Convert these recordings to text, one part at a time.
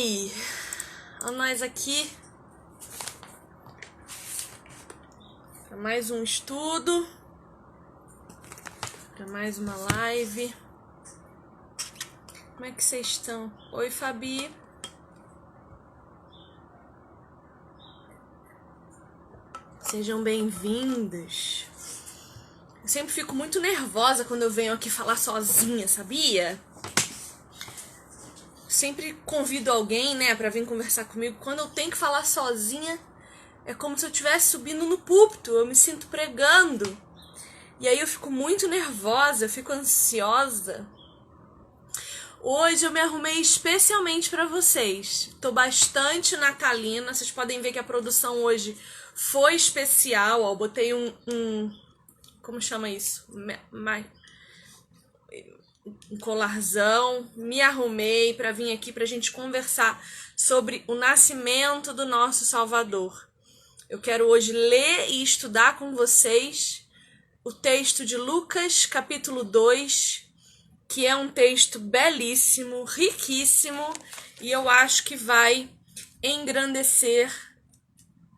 Oi! Olha nós aqui para mais um estudo, para mais uma live. Como é que vocês estão? Oi, Fabi. Sejam bem-vindos. Eu sempre fico muito nervosa quando eu venho aqui falar sozinha, sabia? Sempre convido alguém, né, pra vir conversar comigo. Quando eu tenho que falar sozinha, é como se eu estivesse subindo no púlpito. Eu me sinto pregando. E aí eu fico muito nervosa, eu fico ansiosa. Hoje eu me arrumei especialmente pra vocês. Tô bastante natalina. Vocês podem ver que a produção hoje foi especial. Ó, botei como chama isso? Um colarzão, me arrumei para vir aqui para a gente conversar sobre o nascimento do nosso Salvador. Eu quero hoje ler e estudar com vocês o texto de Lucas, capítulo 2, que é um texto belíssimo, riquíssimo, e eu acho que vai engrandecer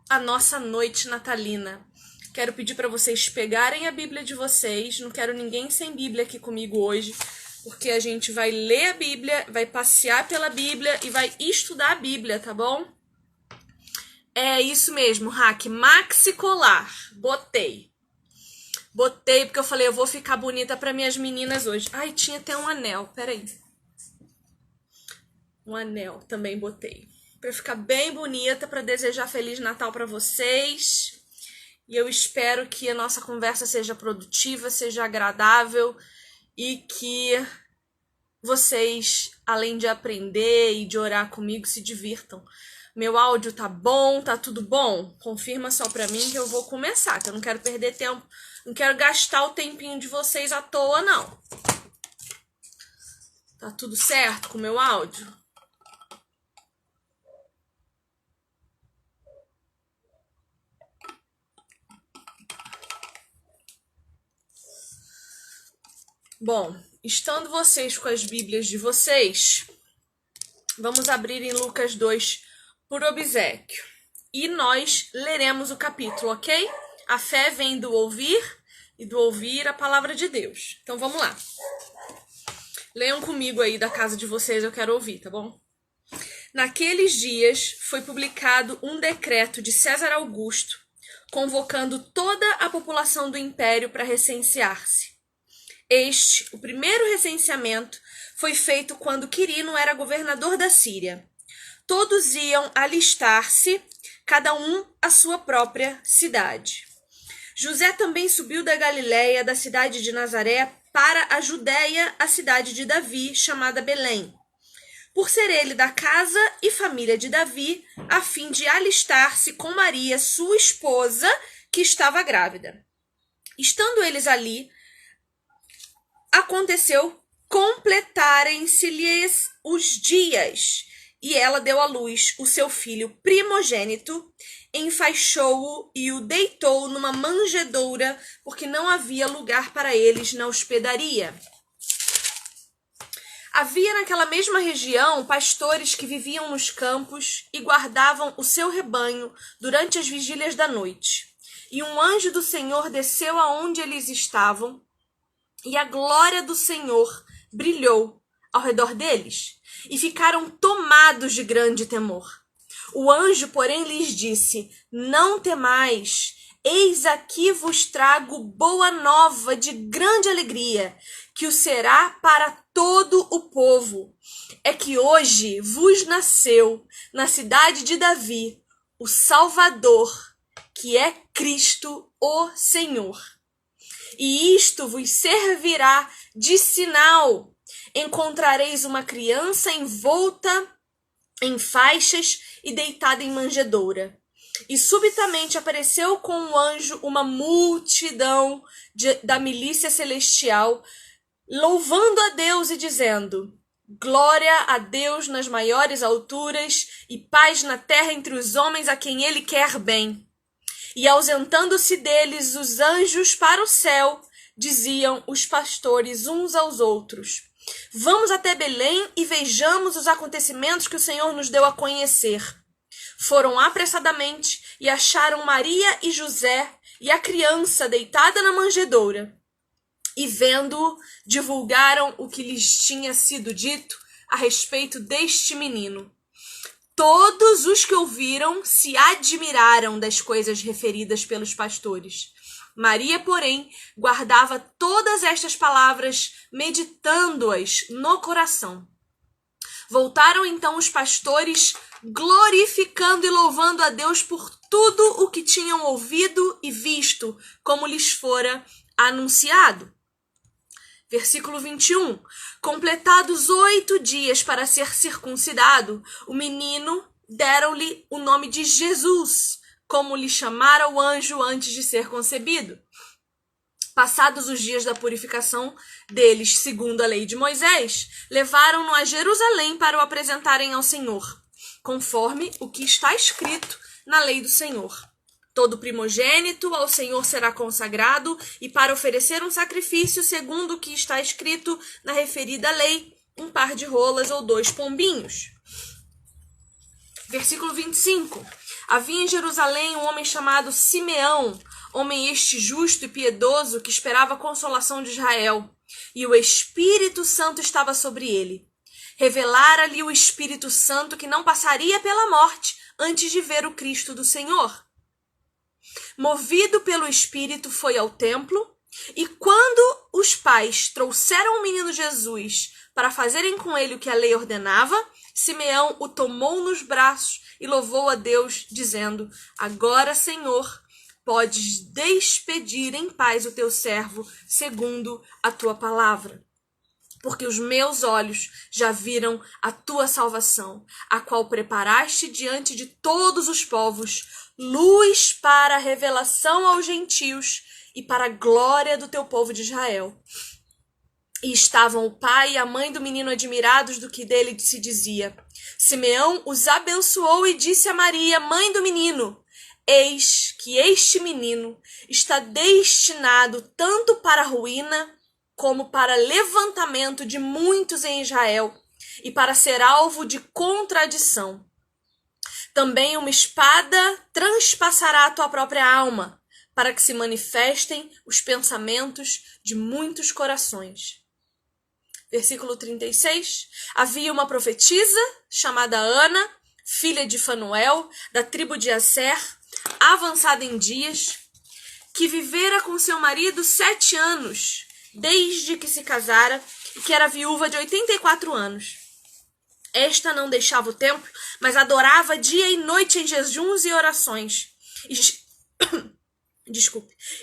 a nossa noite natalina. Quero pedir para vocês pegarem a Bíblia de vocês. Não quero ninguém sem Bíblia aqui comigo hoje, porque a gente vai ler a Bíblia, vai passear pela Bíblia e vai estudar a Bíblia, tá bom? É isso mesmo, Hack. Maxi colar. Botei porque eu falei, eu vou ficar bonita para minhas meninas hoje. Ai, tinha até um anel, peraí. Um anel também botei. Para ficar bem bonita, para desejar Feliz Natal para vocês. E eu espero que a nossa conversa seja produtiva, seja agradável e que vocês, além de aprender e de orar comigo, se divirtam. Meu áudio tá bom? Tá tudo bom? Confirma só pra mim que eu vou começar, que eu não quero perder tempo, não quero gastar o tempinho de vocês à toa, não. Tá tudo certo com o meu áudio? Bom, estando vocês com as Bíblias de vocês, vamos abrir em Lucas 2 por obséquio. E nós leremos o capítulo, ok? A fé vem do ouvir e do ouvir a palavra de Deus. Então vamos lá. Leiam comigo aí da casa de vocês, eu quero ouvir, tá bom? Naqueles dias foi publicado um decreto de César Augusto, convocando toda a população do império para recensear-se. O primeiro recenseamento, foi feito quando Quirino era governador da Síria. Todos iam alistar-se, cada um à sua própria cidade. José também subiu da Galiléia, da cidade de Nazaré, para a Judéia, a cidade de Davi, chamada Belém, por ser ele da casa e família de Davi, a fim de alistar-se com Maria, sua esposa, que estava grávida. Estando eles ali, aconteceu completarem-se-lhes os dias, e ela deu à luz o seu filho primogênito, enfaixou-o e o deitou numa manjedoura, porque não havia lugar para eles na hospedaria. Havia naquela mesma região pastores que viviam nos campos e guardavam o seu rebanho durante as vigílias da noite. E um anjo do Senhor desceu aonde eles estavam, e a glória do Senhor brilhou ao redor deles, e ficaram tomados de grande temor. O anjo, porém, lhes disse: não temais, eis aqui vos trago boa nova de grande alegria, que o será para todo o povo. É que hoje vos nasceu, na cidade de Davi, o Salvador, que é Cristo, o Senhor. E isto vos servirá de sinal. Encontrareis uma criança envolta em faixas e deitada em manjedoura. E subitamente apareceu com o anjo uma multidão da milícia celestial, louvando a Deus e dizendo: glória a Deus nas maiores alturas e paz na terra entre os homens a quem ele quer bem. E ausentando-se deles os anjos para o céu, diziam os pastores uns aos outros: Vamos até Belém e vejamos os acontecimentos que o Senhor nos deu a conhecer. Foram apressadamente e acharam Maria e José e a criança deitada na manjedoura. E vendo-o, divulgaram o que lhes tinha sido dito a respeito deste menino. Todos os que ouviram se admiraram das coisas referidas pelos pastores. Maria, porém, guardava todas estas palavras, meditando-as no coração. Voltaram então os pastores, glorificando e louvando a Deus por tudo o que tinham ouvido e visto, como lhes fora anunciado. Versículo 21. Completados 8 dias para ser circuncidado, o menino deram-lhe o nome de Jesus, como lhe chamara o anjo antes de ser concebido. Passados os dias da purificação deles, segundo a lei de Moisés, levaram-no a Jerusalém para o apresentarem ao Senhor, conforme o que está escrito na lei do Senhor. Todo primogênito ao Senhor será consagrado, e para oferecer um sacrifício, segundo o que está escrito na referida lei, um par de rolas ou 2 pombinhos. Versículo 25. Havia em Jerusalém um homem chamado Simeão, homem este justo e piedoso, que esperava a consolação de Israel, e o Espírito Santo estava sobre ele. Revelara-lhe o Espírito Santo que não passaria pela morte antes de ver o Cristo do Senhor. Movido pelo Espírito, foi ao templo, e quando os pais trouxeram o menino Jesus para fazerem com ele o que a lei ordenava, Simeão o tomou nos braços e louvou a Deus, dizendo: Agora, Senhor, podes despedir em paz o teu servo, segundo a tua palavra. Porque os meus olhos já viram a tua salvação, a qual preparaste diante de todos os povos, luz para a revelação aos gentios e para a glória do teu povo de Israel. E estavam o pai e a mãe do menino admirados do que dele se dizia. Simeão os abençoou e disse a Maria, mãe do menino: Eis que este menino está destinado tanto para a ruína como para levantamento de muitos em Israel, e para ser alvo de contradição. Também uma espada transpassará a tua própria alma, para que se manifestem os pensamentos de muitos corações. Versículo 36. Havia uma profetisa chamada Ana, filha de Fanuel, da tribo de Asser, avançada em dias, que vivera com seu marido 7 anos, desde que se casara, e que era viúva de 84 anos. Esta não deixava o templo, mas adorava dia e noite em jejuns e orações.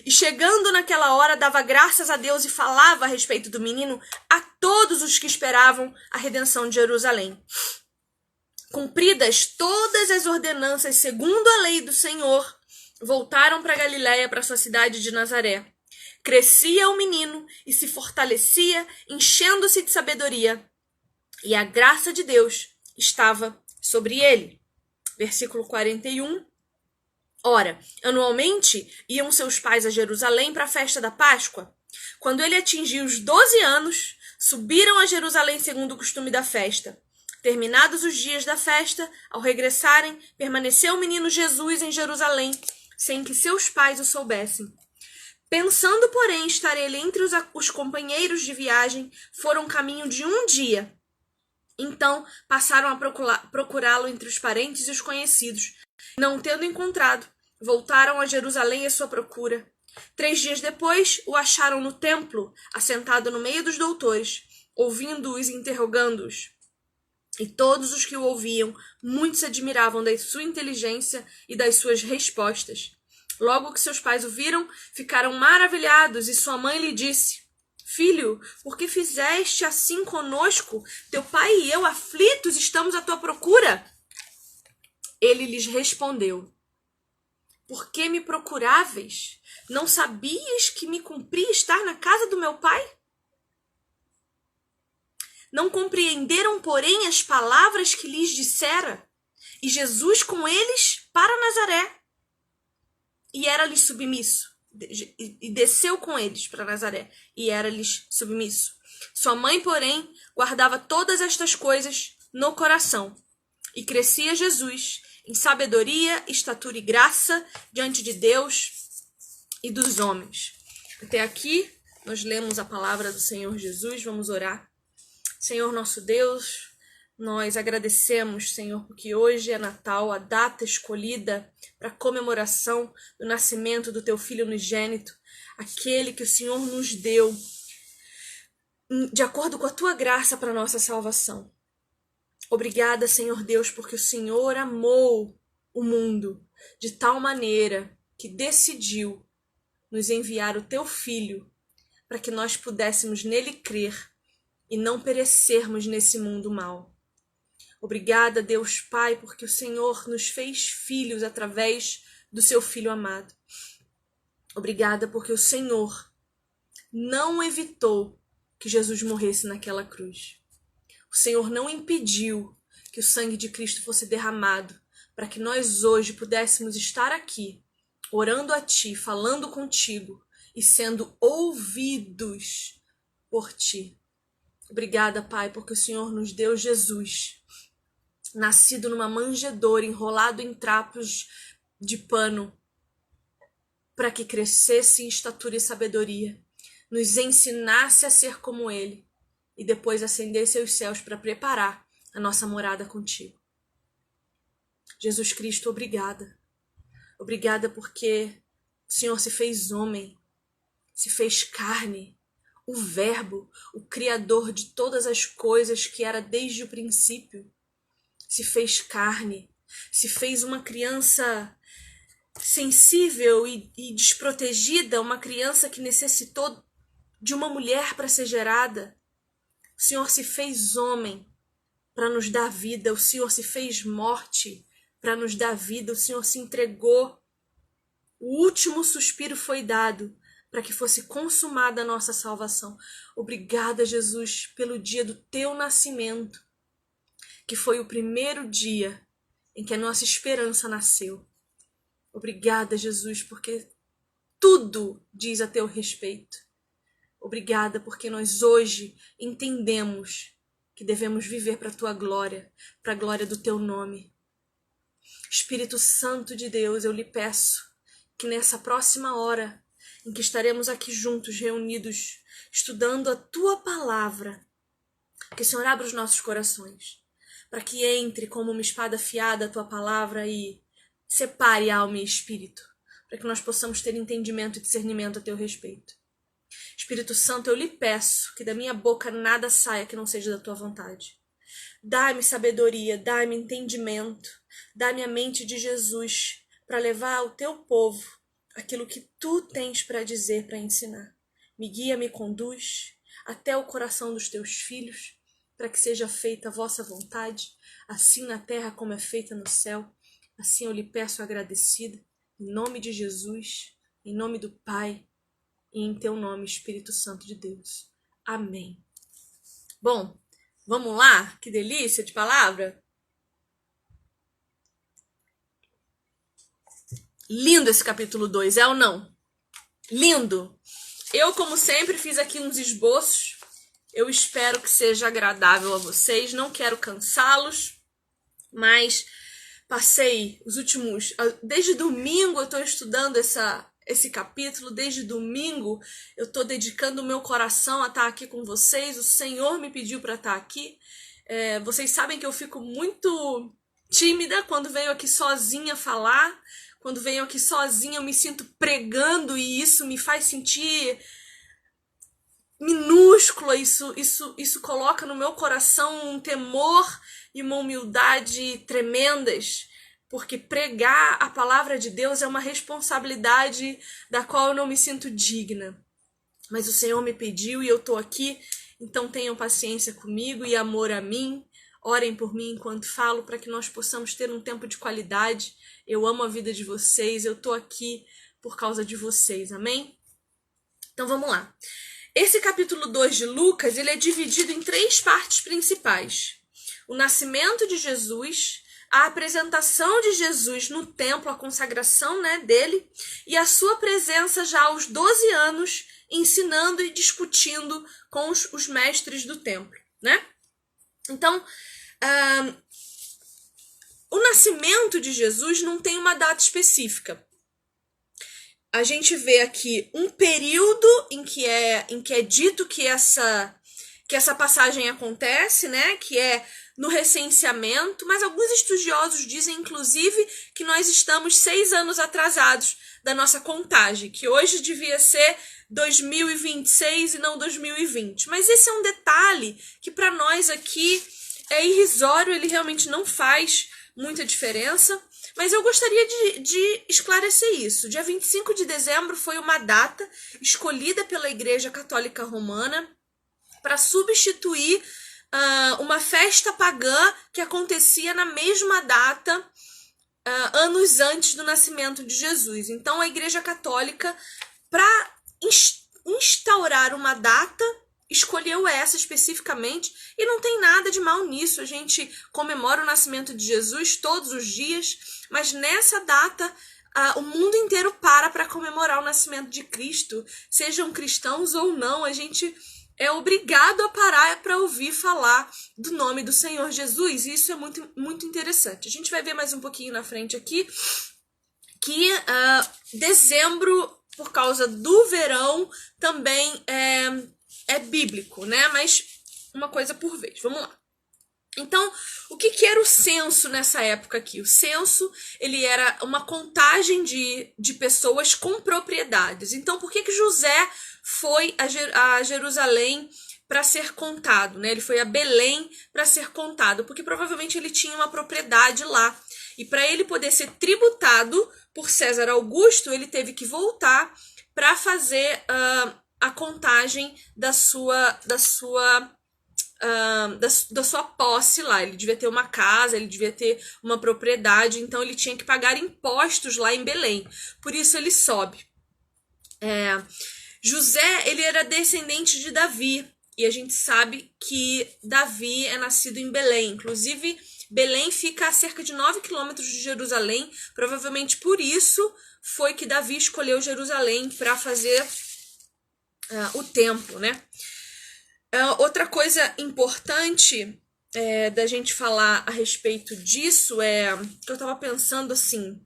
E chegando naquela hora, dava graças a Deus e falava a respeito do menino a todos os que esperavam a redenção de Jerusalém. Cumpridas todas as ordenanças segundo a lei do Senhor, voltaram para Galiléia, para sua cidade de Nazaré. Crescia o menino e se fortalecia, enchendo-se de sabedoria, e a graça de Deus estava sobre ele. Versículo 41. Ora, anualmente iam seus pais a Jerusalém para a festa da Páscoa. Quando ele atingiu os 12 anos, subiram a Jerusalém segundo o costume da festa. Terminados os dias da festa, ao regressarem, permaneceu o menino Jesus em Jerusalém, sem que seus pais o soubessem. Pensando, porém, estar ele entre os companheiros de viagem, foram caminho de 1 dia. Então passaram a procurá-lo entre os parentes e os conhecidos. Não tendo encontrado, voltaram a Jerusalém à sua procura. 3 dias depois, o acharam no templo, assentado no meio dos doutores, ouvindo-os e interrogando-os. E todos os que o ouviam, muito se admiravam da sua inteligência e das suas respostas. Logo que seus pais o viram, ficaram maravilhados, e sua mãe lhe disse: Filho, por que fizeste assim conosco? Teu pai e eu, aflitos, estamos à tua procura. Ele lhes respondeu: Por que me procuráveis? Não sabias que me cumpria estar na casa do meu pai? Não compreenderam, porém, as palavras que lhes dissera? E Jesus com eles para Nazaré. E era-lhes submisso. e desceu com eles para Nazaré, e era-lhes submisso. Sua mãe, porém, guardava todas estas coisas no coração. E crescia Jesus em sabedoria, estatura e graça diante de Deus e dos homens. Até aqui, nós lemos a palavra do Senhor Jesus. Vamos orar. Senhor nosso Deus, nós agradecemos, Senhor, porque hoje é Natal, a data escolhida para a comemoração do nascimento do Teu Filho unigênito, aquele que o Senhor nos deu de acordo com a Tua graça para a nossa salvação. Obrigada, Senhor Deus, porque o Senhor amou o mundo de tal maneira que decidiu nos enviar o Teu Filho para que nós pudéssemos nele crer e não perecermos nesse mundo mau. Obrigada, Deus Pai, porque o Senhor nos fez filhos através do Seu Filho amado. Obrigada porque o Senhor não evitou que Jesus morresse naquela cruz. O Senhor não impediu que o sangue de Cristo fosse derramado para que nós hoje pudéssemos estar aqui, orando a Ti, falando contigo e sendo ouvidos por Ti. Obrigada, Pai, porque o Senhor nos deu Jesus, nascido numa manjedoura, enrolado em trapos de pano, para que crescesse em estatura e sabedoria, nos ensinasse a ser como Ele e depois ascendesse aos céus para preparar a nossa morada contigo. Jesus Cristo, obrigada. Obrigada porque o Senhor se fez homem, se fez carne, o Verbo, o Criador de todas as coisas que era desde o princípio, se fez carne, se fez uma criança sensível e desprotegida, uma criança que necessitou de uma mulher para ser gerada. O Senhor se fez homem para nos dar vida, o Senhor se fez morte para nos dar vida, o Senhor se entregou. O último suspiro foi dado para que fosse consumada a nossa salvação. Obrigada, Jesus, pelo dia do Teu nascimento, que foi o primeiro dia em que a nossa esperança nasceu. Obrigada, Jesus, porque tudo diz a Teu respeito. Obrigada porque nós hoje entendemos que devemos viver para a Tua glória, para a glória do Teu nome. Espírito Santo de Deus, eu lhe peço que nessa próxima hora em que estaremos aqui juntos, reunidos, estudando a Tua palavra, que o Senhor abra os nossos corações, para que entre como uma espada afiada a Tua palavra e separe alma e espírito, para que nós possamos ter entendimento e discernimento a Teu respeito. Espírito Santo, eu lhe peço que da minha boca nada saia que não seja da Tua vontade. Dá-me sabedoria, dá-me entendimento, dá-me a mente de Jesus para levar ao Teu povo aquilo que Tu tens para dizer, para ensinar. Me guia, me conduz até o coração dos Teus filhos, para que seja feita a vossa vontade, assim na terra como é feita no céu. Assim eu lhe peço agradecida, em nome de Jesus, em nome do Pai, e em Teu nome, Espírito Santo de Deus. Amém. Bom, vamos lá? Que delícia de palavra! Lindo esse capítulo 2, é ou não? Lindo! Eu, como sempre, fiz aqui uns esboços. Eu espero que seja agradável a vocês. Não quero cansá-los, mas passei os últimos... Desde domingo eu estou estudando esse capítulo. Desde domingo eu estou dedicando o meu coração a estar aqui com vocês. O Senhor me pediu para estar aqui. Vocês sabem que eu fico muito tímida quando venho aqui sozinha falar. Quando venho aqui sozinha eu me sinto pregando e isso me faz sentir minúscula. Isso coloca no meu coração um temor e uma humildade tremendas. Porque pregar a palavra de Deus é uma responsabilidade da qual eu não me sinto digna. Mas o Senhor me pediu e eu estou aqui, então tenham paciência comigo e amor a mim. Orem por mim enquanto falo para que nós possamos ter um tempo de qualidade. Eu amo a vida de vocês, eu estou aqui por causa de vocês, amém? Então vamos lá. Esse capítulo 2 de Lucas, ele é dividido em 3 partes principais. O nascimento de Jesus, a apresentação de Jesus no templo, a consagração, né, dele, e a sua presença já aos 12 anos, ensinando e discutindo com os mestres do templo, né? Então, o nascimento de Jesus não tem uma data específica. A gente vê aqui um período em que é dito que essa passagem acontece, né? Que é no recenseamento, mas alguns estudiosos dizem, inclusive, que nós estamos 6 anos atrasados da nossa contagem, que hoje devia ser 2026 e não 2020. Mas esse é um detalhe que para nós aqui é irrisório, ele realmente não faz muita diferença. Mas eu gostaria de esclarecer isso. Dia 25 de dezembro foi uma data escolhida pela Igreja Católica Romana para substituir uma festa pagã que acontecia na mesma data, anos antes do nascimento de Jesus. Então a Igreja Católica, para instaurar uma data, escolheu essa especificamente, e não tem nada de mal nisso. A gente comemora o nascimento de Jesus todos os dias, mas nessa data o mundo inteiro para comemorar o nascimento de Cristo. Sejam cristãos ou não, a gente é obrigado a parar para ouvir falar do nome do Senhor Jesus, e isso é muito, muito interessante. A gente vai ver mais um pouquinho na frente aqui que dezembro, por causa do verão, também é bíblico, né? Mas uma coisa por vez. Vamos lá. Então, o que era o censo nessa época aqui? O censo, ele era uma contagem de pessoas com propriedades. Então, por que José foi a Jerusalém para ser contado, né? Ele foi a Belém para ser contado, porque provavelmente ele tinha uma propriedade lá. E para ele poder ser tributado por César Augusto, ele teve que voltar para fazer a contagem da sua posse lá. Ele devia ter uma casa, ele devia ter uma propriedade, então ele tinha que pagar impostos lá em Belém. Por isso ele sobe. José, ele era descendente de Davi, e a gente sabe que Davi é nascido em Belém. Inclusive, Belém fica a cerca de 9 quilômetros de Jerusalém. Provavelmente por isso foi que Davi escolheu Jerusalém para fazer o templo, né? Outra coisa importante da gente falar a respeito disso é que eu estava pensando assim,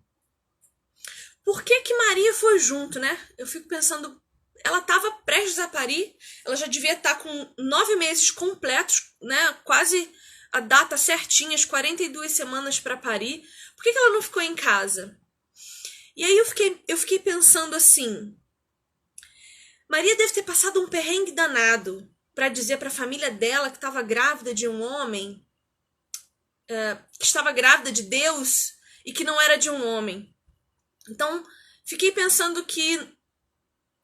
por que Maria foi junto, né? Eu fico pensando, ela estava prestes a parir, ela já devia estar com 9 meses completos, né? Quase a data certinha, as 42 semanas para parir. Por que ela não ficou em casa? E aí eu fiquei pensando assim, Maria deve ter passado um perrengue danado para dizer para a família dela que estava grávida de um homem, que estava grávida de Deus e que não era de um homem. Então, fiquei pensando que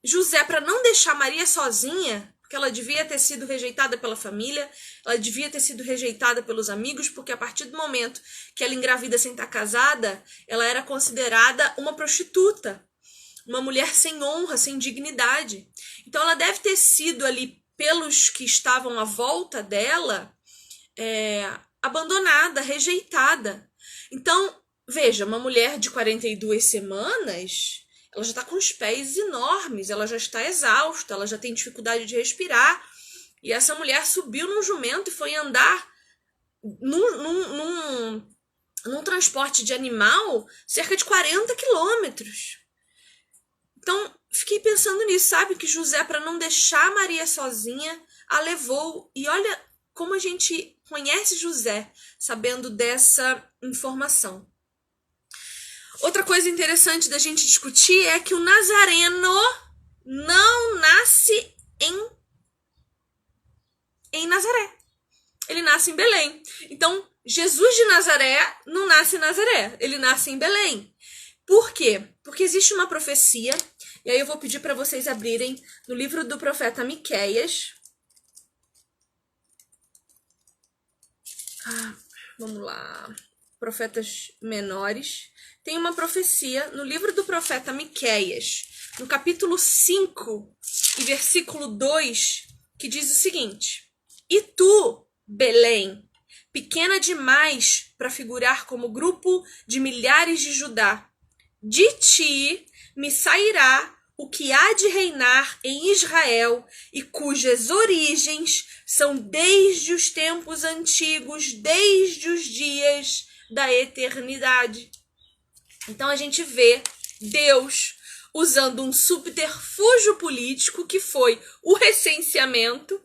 José, para não deixar Maria sozinha, porque ela devia ter sido rejeitada pela família, ela devia ter sido rejeitada pelos amigos, porque a partir do momento que ela engravida sem estar casada, ela era considerada uma prostituta, uma mulher sem honra, sem dignidade. Então ela deve ter sido ali, pelos que estavam à volta dela, abandonada, rejeitada. Então, veja, uma mulher de 42 semanas, ela já está com os pés enormes, ela já está exausta, ela já tem dificuldade de respirar. E essa mulher subiu num jumento e foi andar num transporte de animal cerca de 40 quilômetros. Então, fiquei pensando nisso, sabe? Que José, para não deixar Maria sozinha, a levou. E olha como a gente conhece José, sabendo dessa informação. Outra coisa interessante da gente discutir é que o Nazareno não nasce em Nazaré. Ele nasce em Belém. Então, Jesus de Nazaré não nasce em Nazaré, ele nasce em Belém. Por quê? Porque existe uma profecia, e aí eu vou pedir para vocês abrirem no livro do profeta Miqueias. Vamos lá. Profetas menores. Tem uma profecia no livro do profeta Miqueias, no capítulo 5 e versículo 2, que diz o seguinte: E tu, Belém, pequena demais para figurar como grupo de milhares de Judá. De ti me sairá o que há de reinar em Israel e cujas origens são desde os tempos antigos, desde os dias da eternidade. Então a gente vê Deus usando um subterfúgio político que foi o recenseamento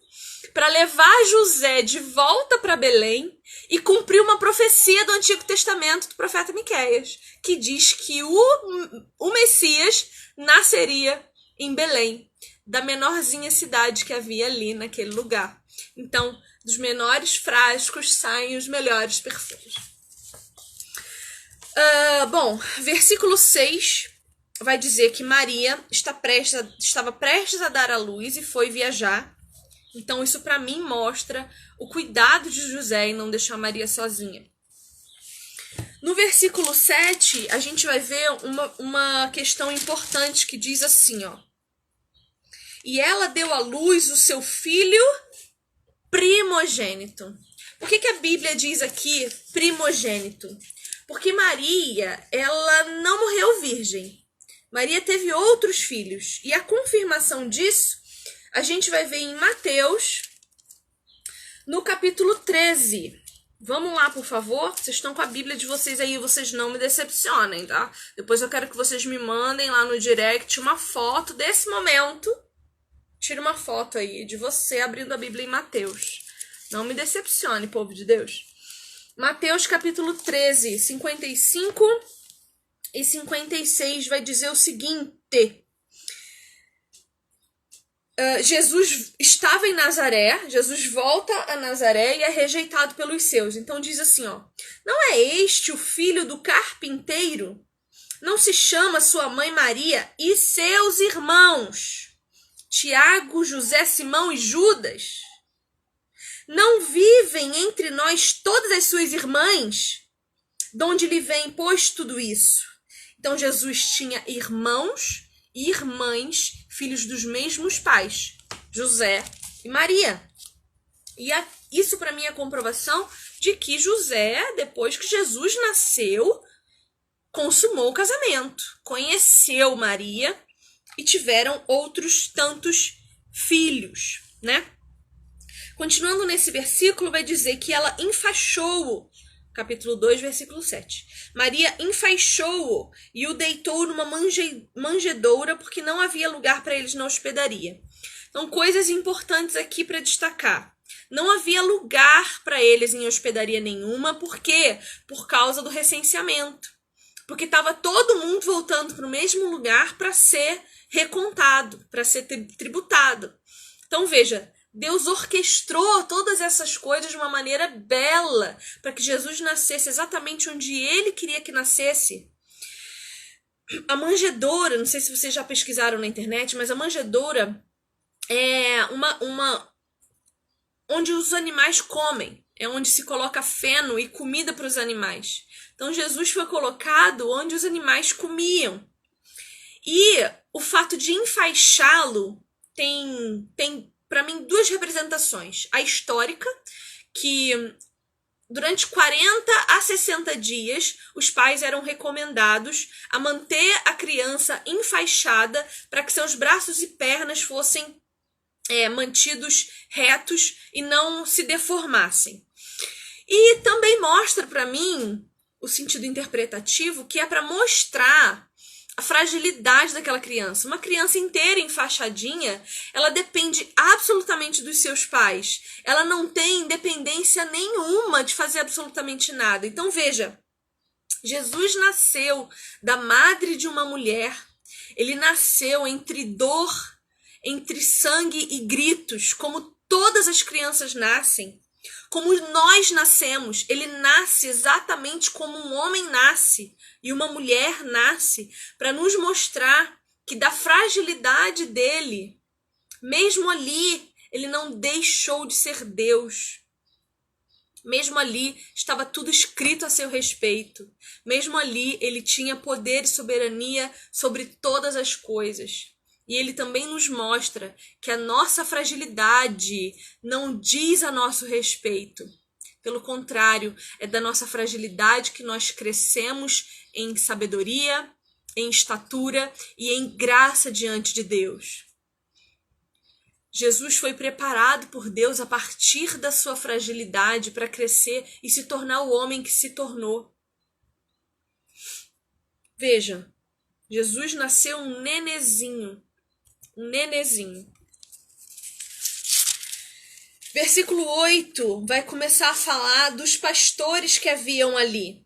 para levar José de volta para Belém e cumprir uma profecia do Antigo Testamento do profeta Miqueias, que diz que o Messias nasceria em Belém, da menorzinha cidade que havia ali naquele lugar. Então, dos menores frascos saem os melhores perfumes. Versículo 6 vai dizer que Maria estava prestes a dar à luz e foi viajar. Então, isso para mim mostra o cuidado de José em não deixar Maria sozinha. No versículo 7, a gente vai ver uma questão importante que diz assim, ó. E ela deu à luz o seu filho primogênito. Por que a Bíblia diz aqui primogênito? Porque Maria, ela não morreu virgem. Maria teve outros filhos. E a confirmação disso a gente vai ver em Mateus, no capítulo 13. Vamos lá, por favor. Vocês estão com a Bíblia de vocês aí, vocês não me decepcionem, tá? Depois eu quero que vocês me mandem lá no direct uma foto desse momento. Tira uma foto aí de você abrindo a Bíblia em Mateus. Não me decepcione, povo de Deus. Mateus capítulo 13, 55 e 56 vai dizer o seguinte... Jesus estava em Nazaré, Jesus volta a Nazaré e é rejeitado pelos seus. Então diz assim, ó: não é este o filho do carpinteiro? Não se chama sua mãe Maria e seus irmãos Tiago, José, Simão e Judas? Não vivem entre nós todas as suas irmãs? De onde lhe vem, pois, tudo isso? Então Jesus tinha irmãos e irmãs, filhos dos mesmos pais, José e Maria. E isso para mim é a comprovação de que José, depois que Jesus nasceu, consumou o casamento, conheceu Maria e tiveram outros tantos filhos, né? Continuando nesse versículo, vai dizer que ela enfaixou-o. Capítulo 2, versículo 7. Maria enfaixou-o e o deitou numa manjedoura, porque não havia lugar para eles na hospedaria. Então, coisas importantes aqui para destacar. Não havia lugar para eles em hospedaria nenhuma, por quê? Por causa do recenseamento. Porque estava todo mundo voltando para o mesmo lugar para ser recontado, para ser tributado. Então, veja, Deus orquestrou todas essas coisas de uma maneira bela para que Jesus nascesse exatamente onde ele queria que nascesse. A manjedoura, não sei se vocês já pesquisaram na internet, mas a manjedoura é uma onde os animais comem, é onde se coloca feno e comida para os animais. Então Jesus foi colocado onde os animais comiam. E o fato de enfaixá-lo tem para mim duas representações. A histórica, que durante 40 a 60 dias os pais eram recomendados a manter a criança enfaixada para que seus braços e pernas fossem mantidos retos e não se deformassem. E também mostra para mim o sentido interpretativo, que é para mostrar a fragilidade daquela criança. Uma criança inteira enfaixadinha, ela depende absolutamente dos seus pais. Ela não tem independência nenhuma de fazer absolutamente nada. Então veja, Jesus nasceu da madre de uma mulher. Ele nasceu entre dor, entre sangue e gritos, como todas as crianças nascem. Como nós nascemos, ele nasce exatamente como um homem nasce e uma mulher nasce, para nos mostrar que da fragilidade dele, mesmo ali, ele não deixou de ser Deus. Mesmo ali, estava tudo escrito a seu respeito. Mesmo ali, ele tinha poder e soberania sobre todas as coisas. E ele também nos mostra que a nossa fragilidade não diz a nosso respeito. Pelo contrário, é da nossa fragilidade que nós crescemos em sabedoria, em estatura e em graça diante de Deus. Jesus foi preparado por Deus a partir da sua fragilidade para crescer e se tornar o homem que se tornou. Veja, Jesus nasceu um nenezinho. Versículo 8 vai começar a falar dos pastores que haviam ali.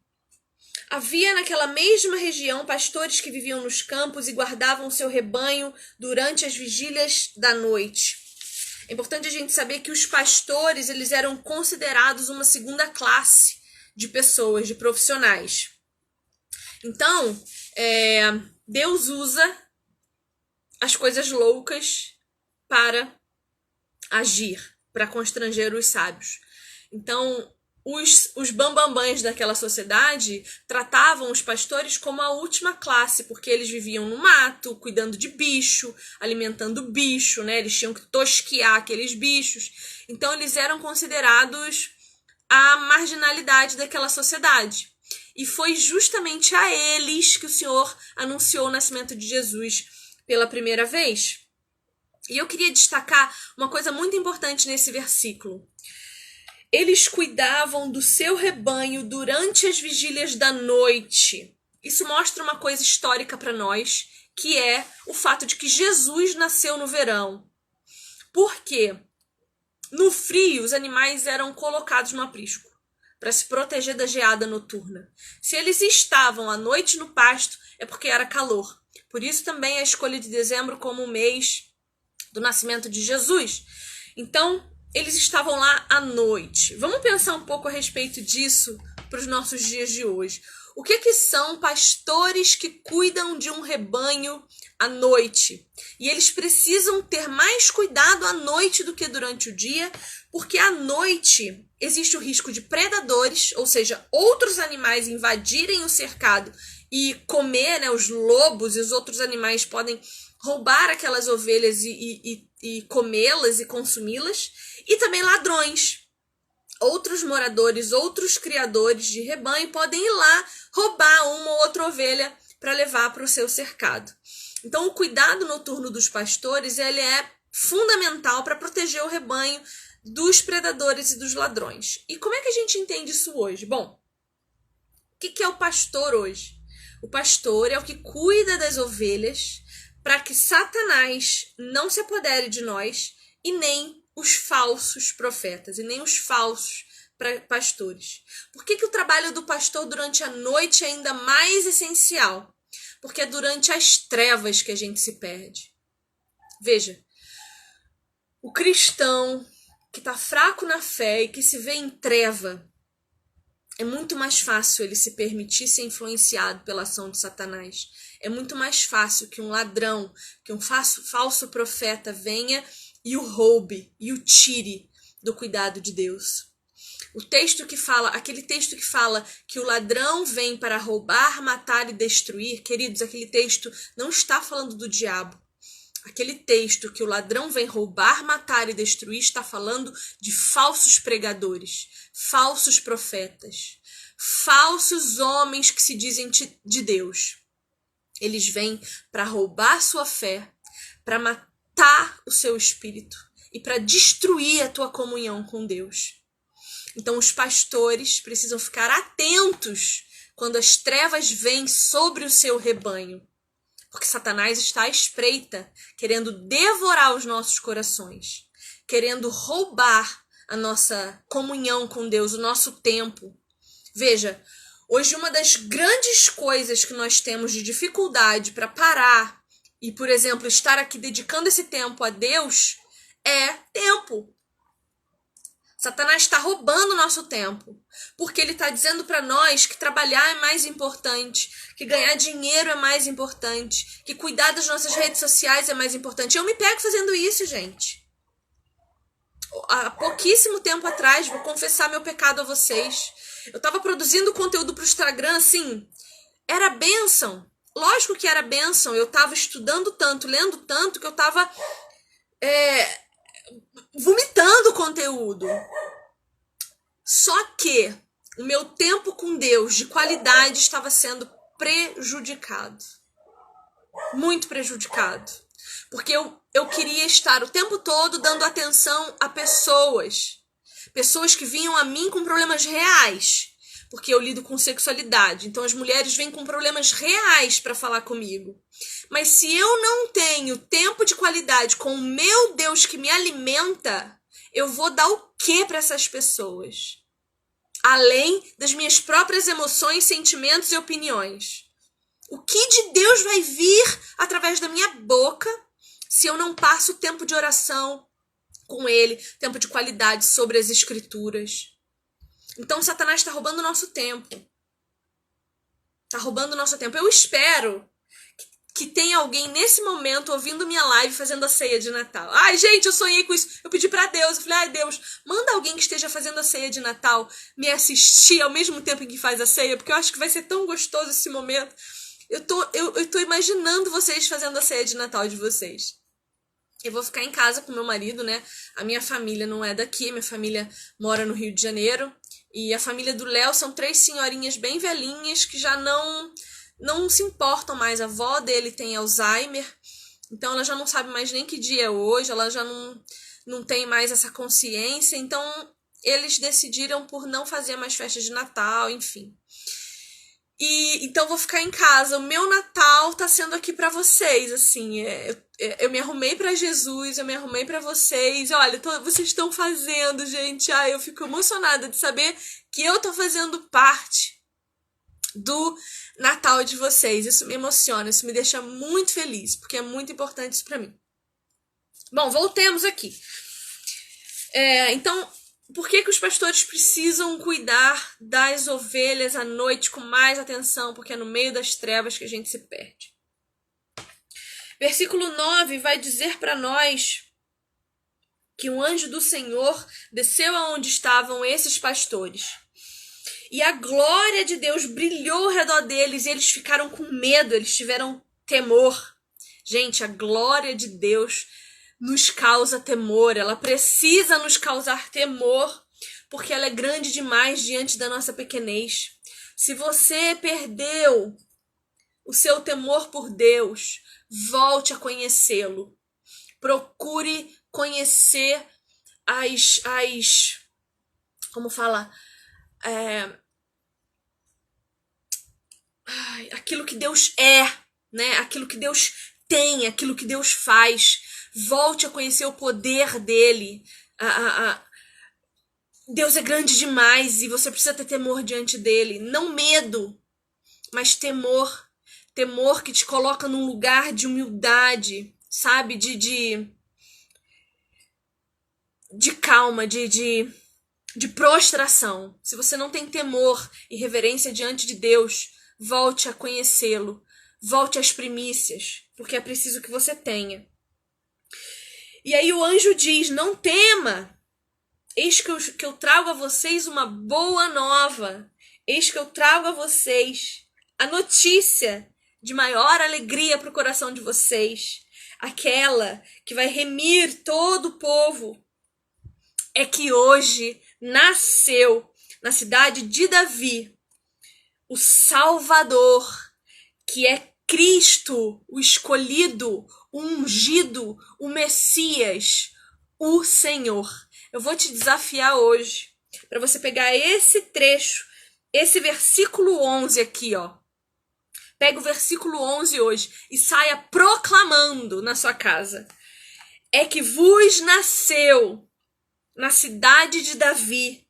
Havia naquela mesma região pastores que viviam nos campos e guardavam seu rebanho durante as vigílias da noite. É importante a gente saber que os pastores eles eram considerados uma segunda classe de pessoas, de profissionais. Então, Deus usa as coisas loucas para agir, para constranger os sábios. Então, os bambambãs daquela sociedade tratavam os pastores como a última classe, porque eles viviam no mato, cuidando de bicho, alimentando bicho, né? Eles tinham que tosquiar aqueles bichos. Então, eles eram considerados a marginalidade daquela sociedade. E foi justamente a eles que o Senhor anunciou o nascimento de Jesus pela primeira vez. E eu queria destacar uma coisa muito importante nesse versículo. Eles cuidavam do seu rebanho durante as vigílias da noite. Isso mostra uma coisa histórica para nós, que é o fato de que Jesus nasceu no verão. Por quê? No frio, os animais eram colocados no aprisco para se proteger da geada noturna. Se eles estavam à noite no pasto, é porque era calor. Por isso também a escolha de dezembro como o mês do nascimento de Jesus. Então, eles estavam lá à noite. Vamos pensar um pouco a respeito disso para os nossos dias de hoje. O que são pastores que cuidam de um rebanho à noite? E eles precisam ter mais cuidado à noite do que durante o dia, porque à noite existe o risco de predadores, ou seja, outros animais invadirem o cercado e comer, né, os lobos e os outros animais podem roubar aquelas ovelhas e comê-las e consumi-las. E também ladrões. Outros moradores, outros criadores de rebanho podem ir lá roubar uma ou outra ovelha para levar para o seu cercado. Então, o cuidado noturno dos pastores ele é fundamental para proteger o rebanho dos predadores e dos ladrões. E como é que a gente entende isso hoje? Bom, o que é o pastor hoje? O pastor é o que cuida das ovelhas para que Satanás não se apodere de nós e nem os falsos profetas e nem os falsos pastores. Por que o trabalho do pastor durante a noite é ainda mais essencial? Porque é durante as trevas que a gente se perde. Veja, o cristão que está fraco na fé e que se vê em treva, é muito mais fácil ele se permitir ser influenciado pela ação de Satanás. É muito mais fácil que um ladrão, que um falso profeta venha e o roube e o tire do cuidado de Deus. Aquele texto que fala que o ladrão vem para roubar, matar e destruir, queridos, aquele texto não está falando do diabo. Aquele texto que o ladrão vem roubar, matar e destruir está falando de falsos pregadores, falsos profetas, falsos homens que se dizem de Deus. Eles vêm para roubar sua fé, para matar o seu espírito e para destruir a tua comunhão com Deus. Então os pastores precisam ficar atentos quando as trevas vêm sobre o seu rebanho, porque Satanás está à espreita, querendo devorar os nossos corações, querendo roubar a nossa comunhão com Deus, o nosso tempo. Veja, hoje uma das grandes coisas que nós temos de dificuldade para parar e, por exemplo, estar aqui dedicando esse tempo a Deus é tempo. Satanás está roubando o nosso tempo, porque ele está dizendo para nós que trabalhar é mais importante, que ganhar dinheiro é mais importante, que cuidar das nossas redes sociais é mais importante. Eu me pego fazendo isso, gente. Há pouquíssimo tempo atrás, vou confessar meu pecado a vocês, eu estava produzindo conteúdo para o Instagram, assim, era bênção. Lógico que era bênção, eu estava estudando tanto, lendo tanto, que eu estava vomitando conteúdo. Só que o meu tempo com Deus de qualidade estava sendo prejudicado. Muito prejudicado. Porque eu queria estar o tempo todo dando atenção a pessoas. Pessoas que vinham a mim com problemas reais. Porque eu lido com sexualidade. Então as mulheres vêm com problemas reais para falar comigo. Mas se eu não tenho tempo de qualidade com o meu Deus que me alimenta, eu vou dar o quê para essas pessoas? Além das minhas próprias emoções, sentimentos e opiniões. O que de Deus vai vir através da minha boca se eu não passo tempo de oração com Ele, tempo de qualidade sobre as Escrituras? Então Satanás está roubando o nosso tempo. Está roubando o nosso tempo. Eu espero que tenha alguém nesse momento ouvindo minha live fazendo a ceia de Natal. Ai, gente, eu sonhei com isso. Eu pedi pra Deus. Eu falei, ai, Deus, manda alguém que esteja fazendo a ceia de Natal me assistir ao mesmo tempo em que faz a ceia, porque eu acho que vai ser tão gostoso esse momento. Eu tô imaginando vocês fazendo a ceia de Natal de vocês. Eu vou ficar em casa com meu marido, né? A minha família não é daqui, minha família mora no Rio de Janeiro. E a família do Léo são 3 senhorinhas bem velhinhas que já não se importam mais. A avó dele tem Alzheimer, então ela já não sabe mais nem que dia é hoje, ela já não tem mais essa consciência. Então eles decidiram por não fazer mais festa de Natal, enfim. E então vou ficar em casa. O meu Natal tá sendo aqui pra vocês, assim. Eu me arrumei pra Jesus, eu me arrumei pra vocês. Olha, vocês estão fazendo, gente. Ai, eu fico emocionada de saber que eu tô fazendo parte do Natal de vocês. Isso me emociona, isso me deixa muito feliz, porque é muito importante isso pra mim. Bom, voltemos aqui. Então, por que os pastores precisam cuidar das ovelhas à noite com mais atenção? Porque é no meio das trevas que a gente se perde. Versículo 9 vai dizer para nós que um anjo do Senhor desceu aonde estavam esses pastores. E a glória de Deus brilhou ao redor deles e eles ficaram com medo, eles tiveram temor. Gente, a glória de Deus nos causa temor, ela precisa nos causar temor, porque ela é grande demais diante da nossa pequenez. Se você perdeu o seu temor por Deus, volte a conhecê-lo. Procure conhecer aquilo que Deus é, né? Aquilo que Deus tem, aquilo que Deus faz. Volte a conhecer o poder dele. Deus é grande demais e você precisa ter temor diante dele. Não medo, mas temor. Temor que te coloca num lugar de humildade, sabe? De calma, de prostração. Se você não tem temor e reverência diante de Deus, volte a conhecê-lo. Volte às primícias, porque é preciso que você tenha. E aí o anjo diz, não tema, eis que eu trago a vocês uma boa nova. Eis que eu trago a vocês a notícia de maior alegria para o coração de vocês. Aquela que vai remir todo o povo. É que hoje nasceu na cidade de Davi o Salvador, que é Cristo, o escolhido, o ungido, o Messias, o Senhor. Eu vou te desafiar hoje para você pegar esse trecho, esse versículo 11 aqui, ó. Pega o versículo 11 hoje e saia proclamando na sua casa. É que vos nasceu na cidade de Davi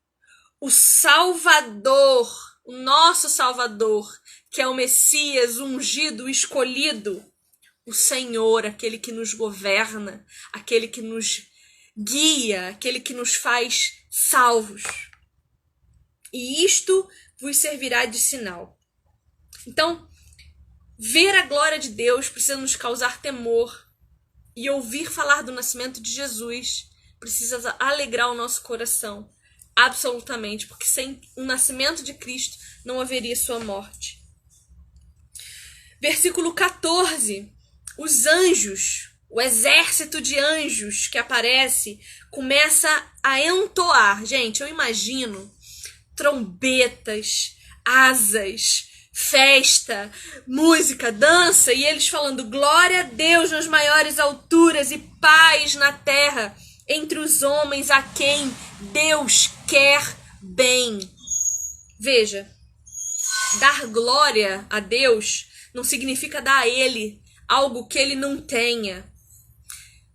o Salvador, o nosso Salvador, que é o Messias, o ungido, o escolhido, o Senhor, aquele que nos governa, aquele que nos guia, aquele que nos faz salvos. E isto vos servirá de sinal. Então, ver a glória de Deus precisa nos causar temor, e ouvir falar do nascimento de Jesus precisa alegrar o nosso coração, absolutamente, porque sem o nascimento de Cristo não haveria sua morte. Versículo 14, os anjos, o exército de anjos que aparece, começa a entoar. Gente, eu imagino trombetas, asas, festa, música, dança, e eles falando glória a Deus nas maiores alturas e paz na terra entre os homens a quem Deus quer bem. Veja, dar glória a Deus não significa dar a Ele algo que Ele não tenha.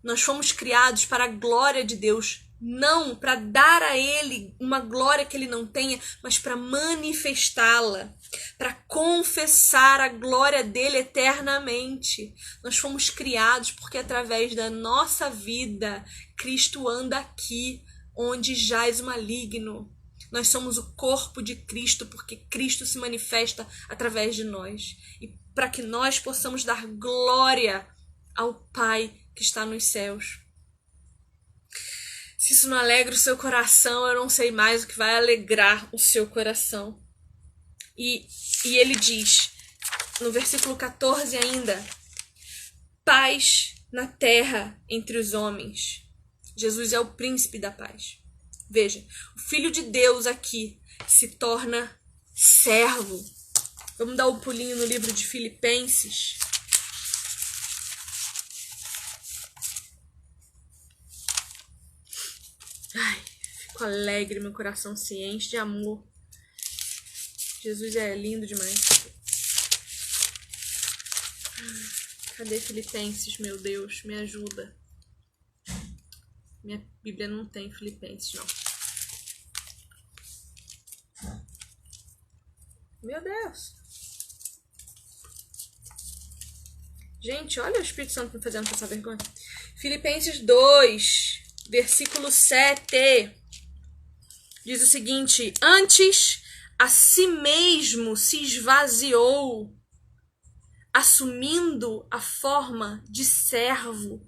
Nós fomos criados para a glória de Deus, não para dar a Ele uma glória que Ele não tenha, mas para manifestá-la, para confessar a glória dele eternamente. Nós fomos criados porque através da nossa vida, Cristo anda aqui, onde jaz o maligno. Nós somos o corpo de Cristo porque Cristo se manifesta através de nós. E para que nós possamos dar glória ao Pai que está nos céus. Se isso não alegra o seu coração, eu não sei mais o que vai alegrar o seu coração. E ele diz, no versículo 14 ainda, paz na terra entre os homens. Jesus é o príncipe da paz. Veja, o Filho de Deus aqui se torna servo. Vamos dar um pulinho no livro de Filipenses. Ai, fico alegre, meu coração se enche de amor. Jesus é lindo demais. Cadê Filipenses, meu Deus? Me ajuda. Minha Bíblia não tem Filipenses, não. Meu Deus. Gente, olha o Espírito Santo me fazendo passar vergonha. Filipenses 2, versículo 7. Diz o seguinte: antes a si mesmo se esvaziou, assumindo a forma de servo,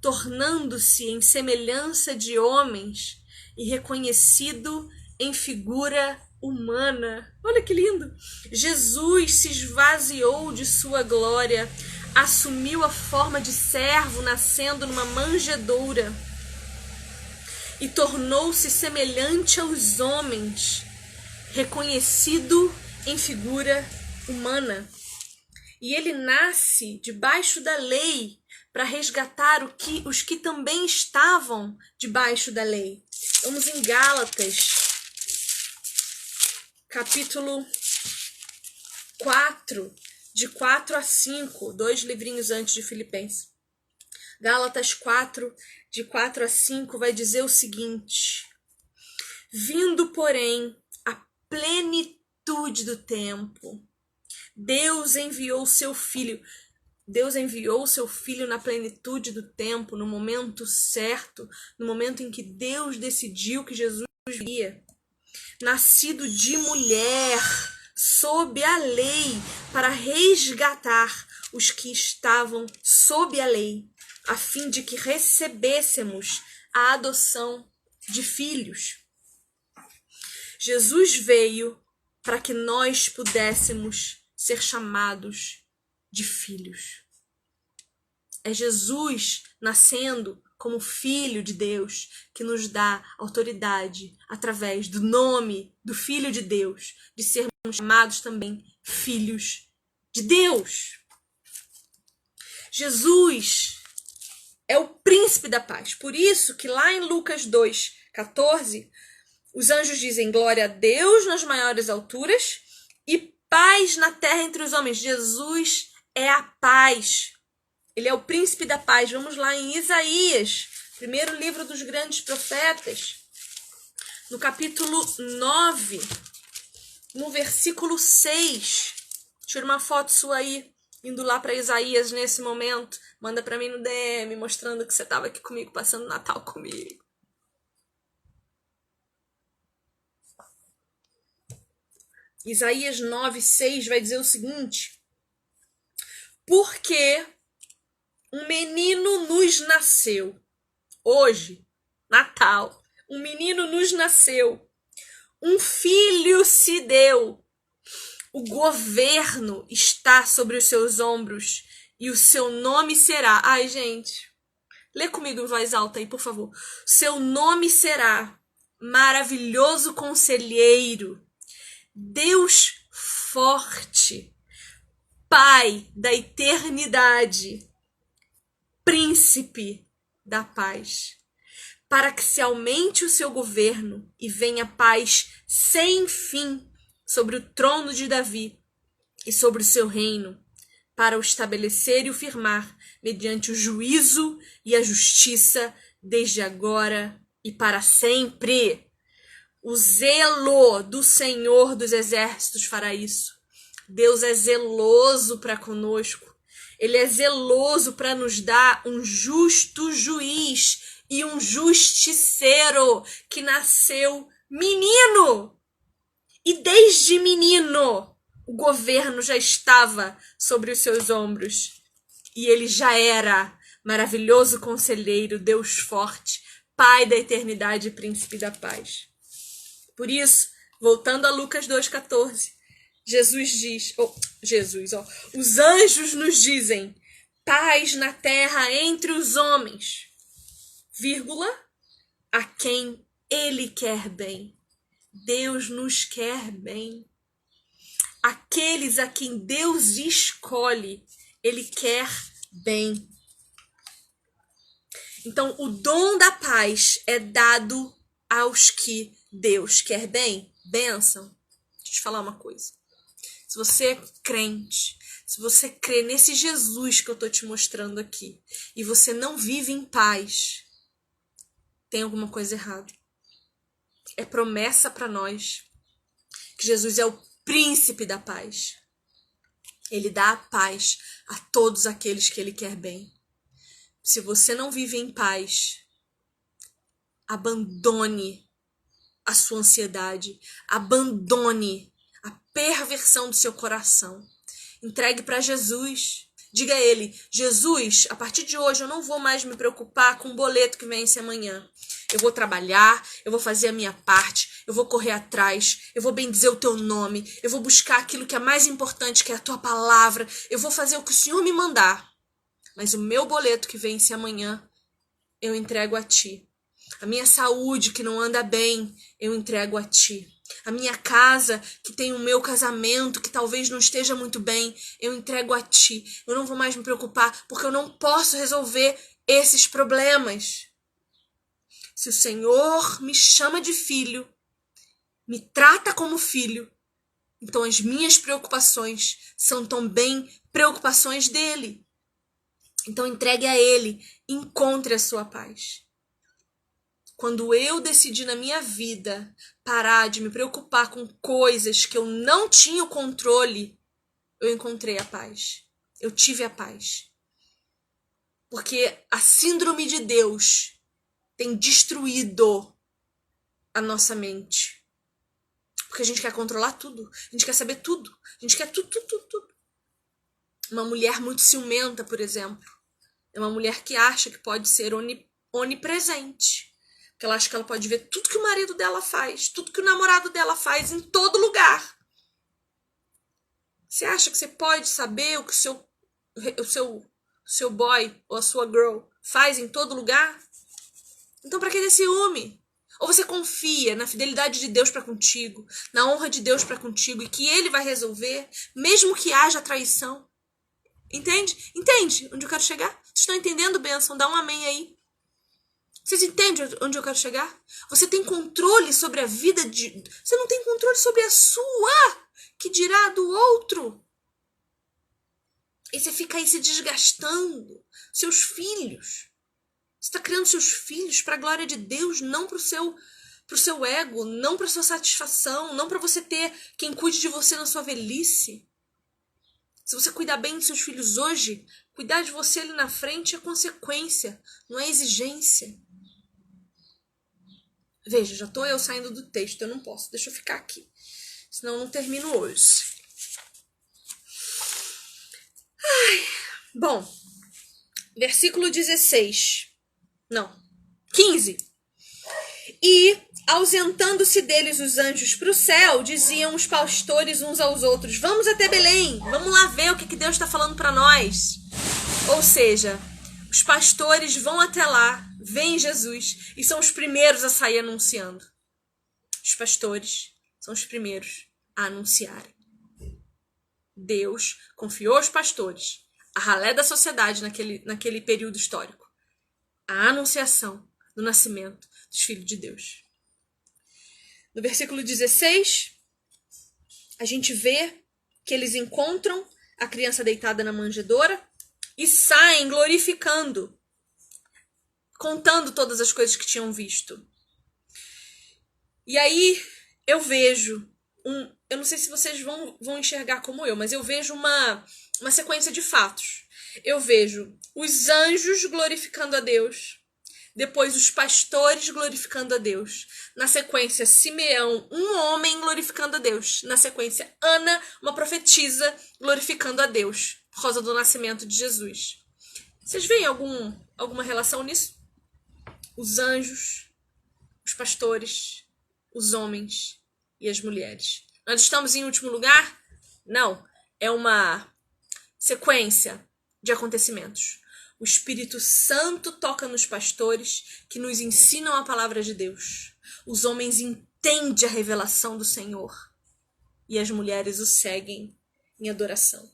tornando-se em semelhança de homens e reconhecido em figura humana. Olha que lindo! Jesus se esvaziou de sua glória, assumiu a forma de servo, nascendo numa manjedoura, e tornou-se semelhante aos homens, reconhecido em figura humana. E ele nasce debaixo da lei para resgatar os que também estavam debaixo da lei. Vamos em Gálatas, capítulo 4, de 4 a 5, 2 livrinhos antes de Filipenses. Gálatas 4, de 4 a 5, vai dizer o seguinte: vindo, porém, a plenitude do tempo, Deus enviou seu Filho na plenitude do tempo, no momento certo, no momento em que Deus decidiu que Jesus viria, nascido de mulher, sob a lei, para resgatar os que estavam sob a lei, a fim de que recebêssemos a adoção de filhos. Jesus veio para que nós pudéssemos ser chamados de filhos. É Jesus nascendo como Filho de Deus que nos dá autoridade, através do nome do Filho de Deus, de sermos chamados também filhos de Deus. Jesus é o príncipe da paz. Por isso que lá em Lucas 2:14, os anjos dizem glória a Deus nas maiores alturas e paz na terra entre os homens. Jesus é a paz. Ele é o príncipe da paz. Vamos lá em Isaías, primeiro livro dos grandes profetas, no capítulo 9, no versículo 6. Tira uma foto sua aí, indo lá para Isaías nesse momento. Manda para mim no DM, mostrando que você estava aqui comigo, passando Natal comigo. Isaías 9:6 vai dizer o seguinte: porque um menino nos nasceu. Hoje, Natal, um menino nos nasceu. Um filho se deu. O governo está sobre os seus ombros e o seu nome será... Ai, gente, lê comigo em voz alta aí, por favor. Seu nome será maravilhoso conselheiro, Deus forte, Pai da eternidade, Príncipe da paz, para que se aumente o seu governo e venha paz sem fim sobre o trono de Davi e sobre o seu reino, para o estabelecer e o firmar mediante o juízo e a justiça desde agora e para sempre. O zelo do Senhor dos Exércitos fará isso. Deus é zeloso para conosco. Ele é zeloso para nos dar um justo juiz e um justiceiro que nasceu menino. E desde menino, o governo já estava sobre os seus ombros. E ele já era maravilhoso conselheiro, Deus forte, Pai da eternidade e Príncipe da paz. Por isso, voltando a Lucas 2,14, os anjos nos dizem, paz na terra entre os homens, vírgula, a quem ele quer bem. Deus nos quer bem. Aqueles a quem Deus escolhe, ele quer bem. Então, o dom da paz é dado aos que Deus quer bem. Bênção. Deixa eu te falar uma coisa. Se você é crente, se você crê nesse Jesus que eu estou te mostrando aqui, e você não vive em paz, tem alguma coisa errada. É promessa para nós que Jesus é o príncipe da paz. Ele dá a paz a todos aqueles que ele quer bem. Se você não vive em paz, abandone a sua ansiedade, abandone a perversão do seu coração. Entregue para Jesus. Diga a ele, Jesus, a partir de hoje eu não vou mais me preocupar com o boleto que vence amanhã. Eu vou trabalhar, eu vou fazer a minha parte, eu vou correr atrás, eu vou bendizer o teu nome, eu vou buscar aquilo que é mais importante, que é a tua palavra, eu vou fazer o que o Senhor me mandar. Mas o meu boleto que vence amanhã, eu entrego a ti. A minha saúde que não anda bem, eu entrego a ti. A minha casa, que tem o meu casamento, que talvez não esteja muito bem, eu entrego a ti. Eu não vou mais me preocupar, porque eu não posso resolver esses problemas. Se o Senhor me chama de filho, me trata como filho, então as minhas preocupações são também preocupações dele. Então entregue a ele, encontre a sua paz. Quando eu decidi na minha vida parar de me preocupar com coisas que eu não tinha o controle, eu encontrei a paz. Eu tive a paz. Porque a síndrome de Deus tem destruído a nossa mente. Porque a gente quer controlar tudo. A gente quer saber tudo. A gente quer tudo. Uma mulher muito ciumenta, por exemplo, é uma mulher que acha que pode ser onipresente. Porque ela acha que ela pode ver tudo que o marido dela faz, tudo que o namorado dela faz, em todo lugar. Você acha que você pode saber o que o seu boy ou a sua girl faz em todo lugar? Então, para que ter ciúme? Ou você confia na fidelidade de Deus para contigo, na honra de Deus para contigo, e que ele vai resolver, mesmo que haja traição? Entende? Entende onde eu quero chegar? Vocês estão entendendo, bênção? Dá um amém aí. Vocês entendem onde eu quero chegar? Você tem controle sobre a vida de... Você não tem controle sobre a sua, que dirá do outro. E você fica aí se desgastando. Seus filhos. Você está criando seus filhos para a glória de Deus, não para o seu ego, não para a sua satisfação, não para você ter quem cuide de você na sua velhice. Se você cuidar bem dos seus filhos hoje, cuidar de você ali na frente é consequência, não é exigência. Veja, já estou eu saindo do texto, eu não posso, deixa eu ficar aqui, senão eu não termino hoje. Bom, versículo 15. E, ausentando-se deles os anjos para o céu, diziam os pastores uns aos outros, vamos até Belém, vamos lá ver o que Deus está falando para nós. Ou seja, os pastores vão até lá, veem Jesus e são os primeiros a sair anunciando. Os pastores são os primeiros a anunciarem. Deus confiou aos pastores, a ralé da sociedade naquele período histórico, a anunciação do nascimento dos filhos de Deus. No versículo 16, a gente vê que eles encontram a criança deitada na manjedoura e saem glorificando, contando todas as coisas que tinham visto. E aí eu vejo, eu não sei se vocês vão enxergar como eu, mas eu vejo uma sequência de fatos. Eu vejo os anjos glorificando a Deus, depois os pastores glorificando a Deus, na sequência Simeão, um homem glorificando a Deus, na sequência Ana, uma profetisa glorificando a Deus, por causa do nascimento de Jesus. Vocês veem alguma relação nisso? Os anjos, os pastores, os homens e as mulheres. Nós estamos em último lugar? Não. É uma sequência de acontecimentos. O Espírito Santo toca nos pastores que nos ensinam a palavra de Deus. Os homens entendem a revelação do Senhor. E as mulheres o seguem em adoração.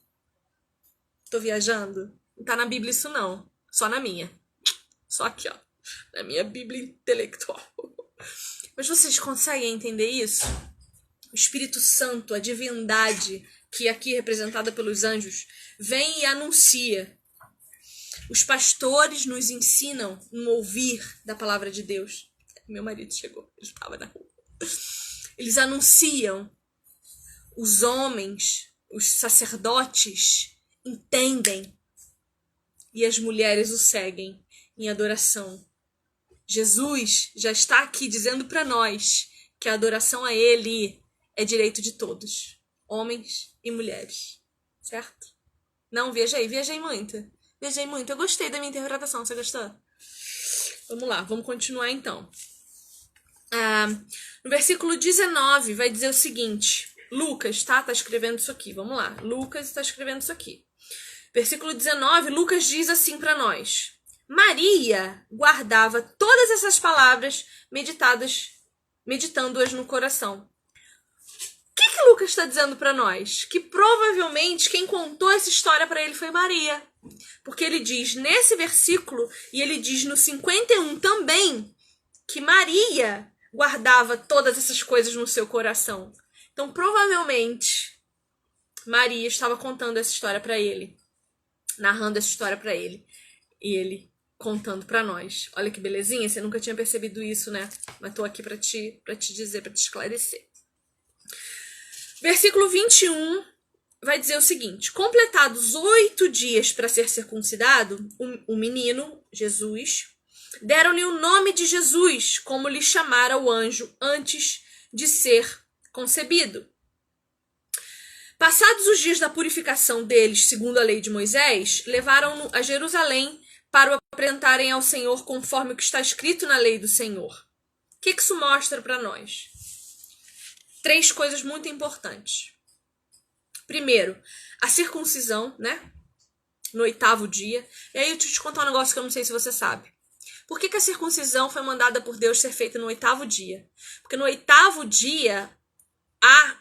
Tô viajando? Não tá na Bíblia isso não. Só na minha. Só aqui, ó. Na minha Bíblia intelectual. Mas vocês conseguem entender isso? O Espírito Santo, a divindade, que aqui é representada pelos anjos, vem e anuncia. Os pastores nos ensinam no ouvir da palavra de Deus. Meu marido chegou, ele estava na rua. Eles anunciam. Os homens, os sacerdotes, entendem. E as mulheres o seguem em adoração. Jesus já está aqui dizendo para nós que a adoração a Ele é direito de todos, homens e mulheres, certo? Não, viajei muito. Eu gostei da minha interpretação, você gostou? Vamos lá, vamos continuar então. No versículo 19 vai dizer o seguinte, Lucas, tá escrevendo isso aqui, vamos lá, Lucas está escrevendo isso aqui. Versículo 19, Lucas diz assim para nós: Maria guardava todas essas palavras meditando-as no coração. O que Lucas está dizendo para nós? Que provavelmente quem contou essa história para ele foi Maria. Porque ele diz nesse versículo, e ele diz no 51 também, que Maria guardava todas essas coisas no seu coração. Então, provavelmente, Maria estava contando essa história para ele, narrando essa história para ele. E ele contando para nós. Olha que belezinha, você nunca tinha percebido isso, né? Mas tô aqui para te dizer, para te esclarecer. Versículo 21 vai dizer o seguinte: completados 8 dias para ser circuncidado, o menino, Jesus, deram-lhe o nome de Jesus, como lhe chamara o anjo antes de ser concebido. Passados os dias da purificação deles, segundo a lei de Moisés, levaram-no a Jerusalém para o apresentarem ao Senhor conforme o que está escrito na lei do Senhor. O que isso mostra para nós? 3 coisas muito importantes. Primeiro, a circuncisão, né? No 8º dia. E aí eu te contar um negócio que eu não sei se você sabe. Por que a circuncisão foi mandada por Deus ser feita no 8º dia? Porque no 8º dia há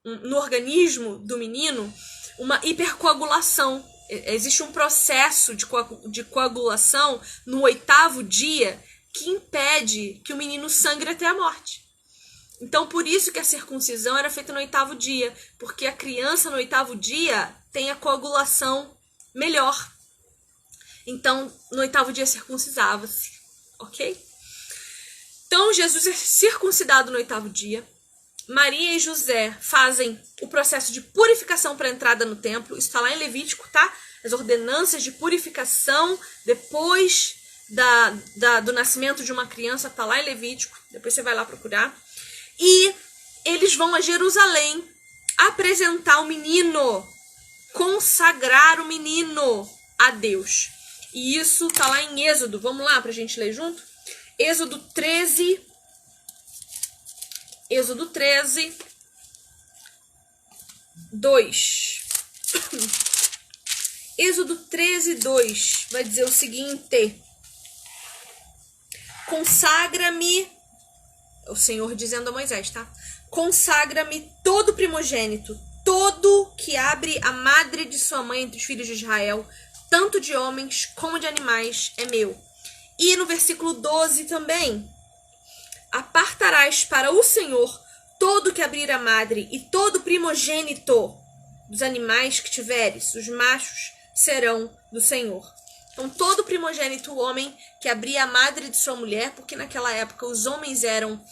no organismo do menino uma hipercoagulação. Existe um processo de coagulação no 8º dia que impede que o menino sangre até a morte. Então, por isso que a circuncisão era feita no 8º dia, porque a criança no 8º dia tem a coagulação melhor. Então, no 8º dia circuncisava-se, ok? Então, Jesus é circuncidado no 8º dia. Maria e José fazem o processo de purificação para a entrada no templo. Isso está lá em Levítico, tá? As ordenanças de purificação depois do nascimento de uma criança está lá em Levítico. Depois você vai lá procurar. E eles vão a Jerusalém apresentar o menino, consagrar o menino a Deus. E isso está lá em Êxodo. Vamos lá para a gente ler junto? Êxodo 13, 2. Êxodo 13, 2 vai dizer o seguinte: consagra-me o Senhor dizendo a Moisés, tá? Consagra-me todo primogênito, todo que abre a madre de sua mãe entre os filhos de Israel, tanto de homens como de animais, é meu. E no versículo 12 também, apartarás para o Senhor todo que abrir a madre e todo primogênito dos animais que tiveres, os machos serão do Senhor. Então, todo primogênito homem que abria a madre de sua mulher, porque naquela época os homens eram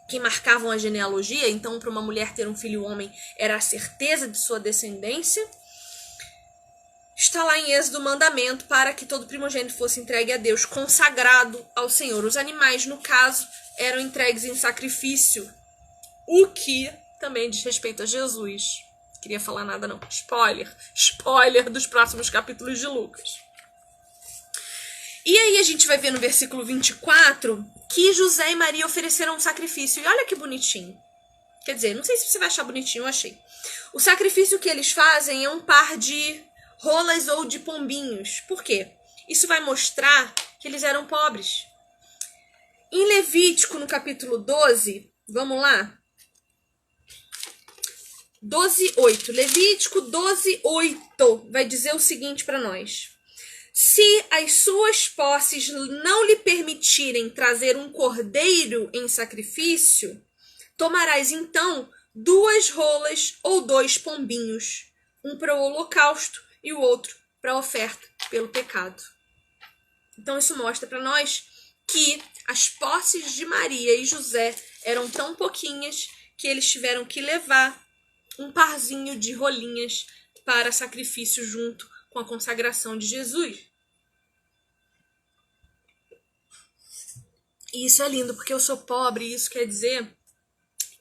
quem marcavam a genealogia, então para uma mulher ter um filho homem era a certeza de sua descendência. Está lá em Êxodo o mandamento para que todo primogênito fosse entregue a Deus, consagrado ao Senhor. Os animais, no caso, eram entregues em sacrifício, o que também diz respeito a Jesus. Queria falar nada não. Spoiler dos próximos capítulos de Lucas. E aí a gente vai ver no versículo 24 que José e Maria ofereceram um sacrifício. E olha que bonitinho. Quer dizer, não sei se você vai achar bonitinho, eu achei. O sacrifício que eles fazem é um par de rolas ou de pombinhos. Por quê? Isso vai mostrar que eles eram pobres. Em Levítico, no capítulo 12, vamos lá? 12:8. Levítico 12:8 vai dizer o seguinte para nós. Se as suas posses não lhe permitirem trazer um cordeiro em sacrifício, tomarás então 2 rolas ou 2 pombinhos, um para o holocausto e o outro para a oferta pelo pecado. Então isso mostra para nós que as posses de Maria e José eram tão pouquinhas que eles tiveram que levar um parzinho de rolinhas para sacrifício junto com a consagração de Jesus. E isso é lindo, porque eu sou pobre e isso quer dizer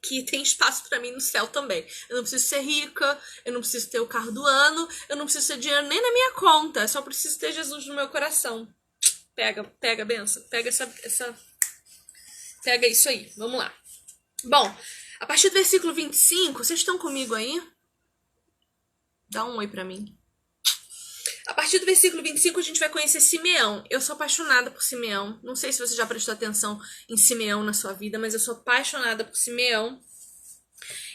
que tem espaço para mim no céu também. Eu não preciso ser rica, eu não preciso ter o carro do ano, eu não preciso ter dinheiro nem na minha conta, eu só preciso ter Jesus no meu coração. Pega a benção, pega pega isso aí, vamos lá. Bom, a partir do versículo 25, vocês estão comigo aí? Dá um oi pra mim. A partir do versículo 25, a gente vai conhecer Simeão. Eu sou apaixonada por Simeão. Não sei se você já prestou atenção em Simeão na sua vida, mas eu sou apaixonada por Simeão.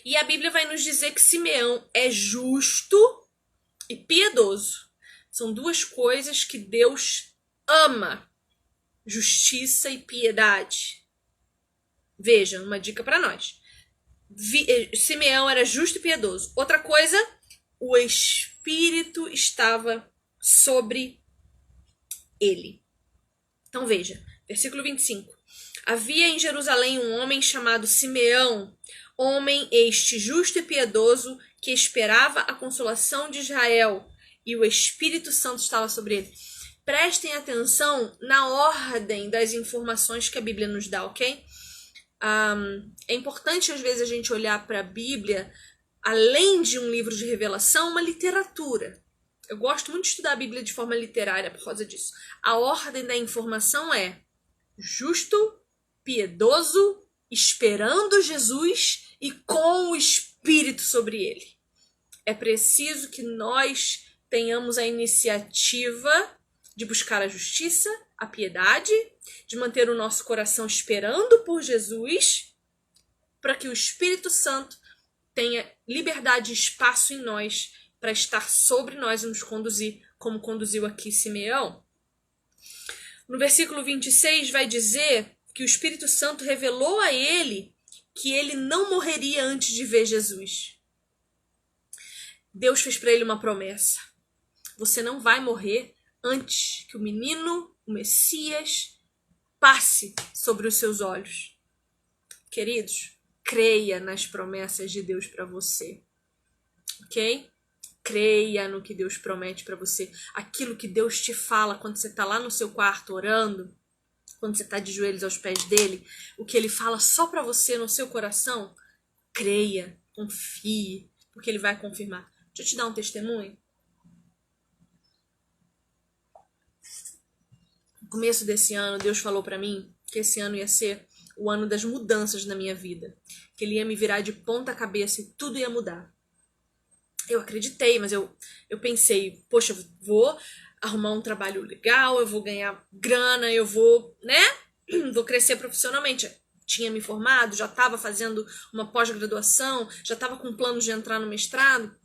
E a Bíblia vai nos dizer que Simeão é justo e piedoso. São duas coisas que Deus ama: justiça e piedade. Veja, uma dica para nós. Simeão era justo e piedoso. Outra coisa, o Espírito estava sobre ele. Então veja, versículo 25. Havia em Jerusalém um homem chamado Simeão, homem este justo e piedoso, que esperava a consolação de Israel, e o Espírito Santo estava sobre ele. Prestem atenção na ordem das informações que a Bíblia nos dá, ok? É importante às vezes a gente olhar para a Bíblia, além de um livro de revelação, uma literatura. Eu gosto muito de estudar a Bíblia de forma literária por causa disso. A ordem da informação é justo, piedoso, esperando Jesus e com o Espírito sobre ele. É preciso que nós tenhamos a iniciativa de buscar a justiça, a piedade, de manter o nosso coração esperando por Jesus, para que o Espírito Santo tenha liberdade e espaço em nós para estar sobre nós e nos conduzir, como conduziu aqui Simeão. No versículo 26 vai dizer que o Espírito Santo revelou a ele que ele não morreria antes de ver Jesus. Deus fez para ele uma promessa: você não vai morrer antes que o menino, o Messias, passe sobre os seus olhos. Queridos, creia nas promessas de Deus para você, ok? Creia no que Deus promete para você. Aquilo que Deus te fala quando você está lá no seu quarto orando, quando você está de joelhos aos pés dele, o que ele fala só para você no seu coração, creia, confie, porque ele vai confirmar. Deixa eu te dar um testemunho. No começo desse ano, Deus falou para mim que esse ano ia ser o ano das mudanças na minha vida, que ele ia me virar de ponta cabeça e tudo ia mudar. Eu acreditei, mas eu pensei, poxa, eu vou arrumar um trabalho legal, eu vou ganhar grana, eu vou, né, vou crescer profissionalmente. Tinha me formado, já estava fazendo uma pós-graduação, já estava com planos de entrar no mestrado,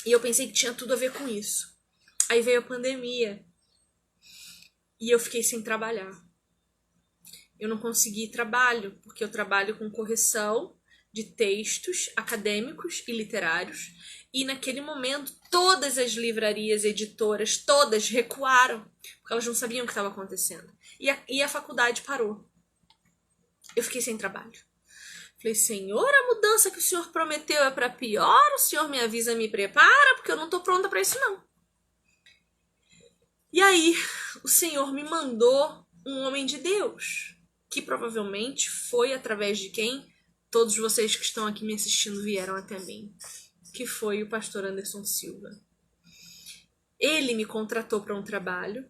e eu pensei que tinha tudo a ver com isso. Aí veio a pandemia e eu fiquei sem trabalhar. Eu não consegui trabalho, porque eu trabalho com correção de textos acadêmicos e literários, e naquele momento todas as livrarias, editoras, todas recuaram, porque elas não sabiam o que estava acontecendo. E a faculdade parou. Eu fiquei sem trabalho. Falei, Senhor, a mudança que o Senhor prometeu é para pior? O Senhor me avisa, me prepara, porque eu não estou pronta para isso não. E aí, o Senhor me mandou um homem de Deus, que provavelmente foi através de quem todos vocês que estão aqui me assistindo vieram até mim, que foi o pastor Anderson Silva. Ele me contratou para um trabalho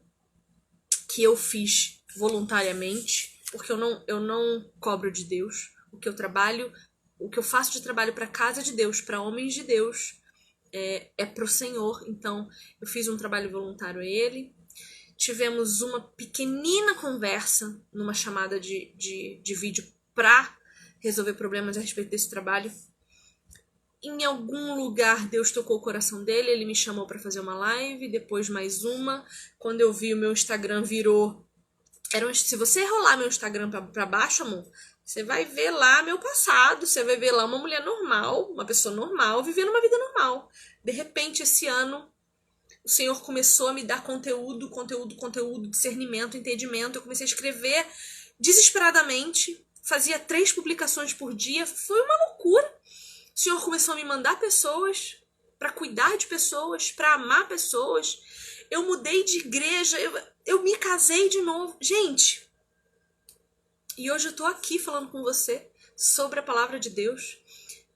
que eu fiz voluntariamente, porque eu não cobro de Deus. O que eu faço de trabalho para a casa de Deus, para homens de Deus, é para o Senhor. Então, eu fiz um trabalho voluntário a ele. Tivemos uma pequenina conversa numa chamada de vídeo para resolver problemas a respeito desse trabalho. Em algum lugar Deus tocou o coração dele, ele me chamou para fazer uma live, depois mais uma. Quando eu vi, o meu Instagram virou... Se você rolar meu Instagram para baixo, amor, você vai ver lá meu passado, você vai ver lá uma mulher normal, uma pessoa normal, vivendo uma vida normal. De repente, esse ano, o Senhor começou a me dar conteúdo, discernimento, entendimento. Eu comecei a escrever desesperadamente, fazia 3 publicações por dia, foi uma loucura. O Senhor começou a me mandar pessoas para cuidar de pessoas, para amar pessoas. Eu mudei de igreja, eu me casei de novo. Gente, e hoje eu tô aqui falando com você sobre a palavra de Deus,